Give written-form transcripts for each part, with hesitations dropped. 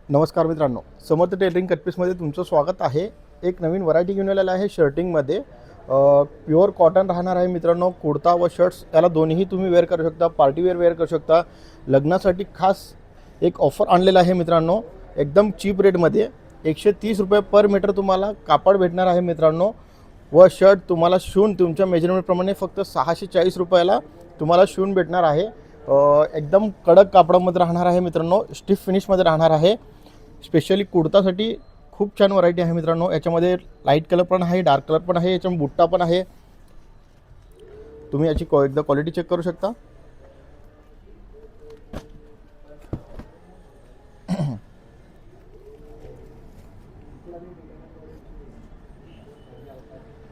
नमस्कार मित्रांनो, समर्थ टेलरिंग कटपीसमध्ये तुमचं स्वागत आहे. एक नवीन व्हरायटी घेऊन आलेला आहे शर्टिंगमध्ये. प्युअर कॉटन राहणार आहे मित्रांनो. कुर्ता व शर्ट्स याला दोन्हीही तुम्ही वेअर करू शकता, पार्टीवेअर वेअर करू शकता. लग्नासाठी खास एक ऑफर आणलेला आहे मित्रांनो, एकदम चीप रेटमध्ये. 130 रुपये पर मीटर तुम्हाला कापड भेटणार आहे मित्रांनो. व शर्ट तुम्हाला शिवून तुमच्या मेजरमेंटप्रमाणे फक्त 640 रुपयाला तुम्हाला शिवून भेटणार आहे. एकदम कडक कापडामध्ये राहणार आहे मित्रांनो, स्टिफ फिनिशमध्ये राहणार आहे. स्पेशली कुर्तासाठी खूप छान व्हरायटी आहे मित्रांनो. याच्यामध्ये लाईट कलर पण आहे, डार्क कलर पण आहे, याच्यामध्ये बुट्टा पण आहे. तुम्ही याची एकदा क्वालिटी चेक करू शकता.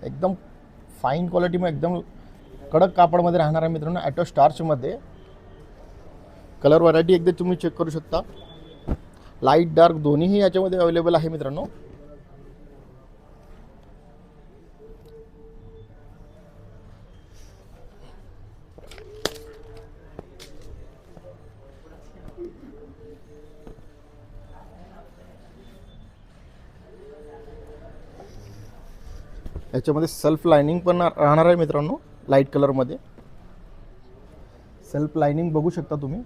एकदम फाईन क्वालिटी में एकदम कडक कापडमध्ये राहणार आहे मित्रांनो. ॲटो स्टार्चमध्ये कलर व्हरायटी एकदा तुम्ही चेक करू शकता. लाईट डार्क दोन्हीही याच्यामध्ये अवेलेबल आहे मित्रांनो. याच्यामध्ये सेल्फ लाइनिंग पण राहणार आहे मित्रांनो. लाईट कलरमध्ये सेल्फ लाइनिंग बघू शकता तुम्ही.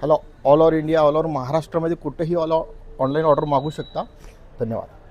Hello, all over India, all over महाराष्ट्रामध्ये कुठेही ऑनलाईन ऑर्डर मागू शकता. धन्यवाद.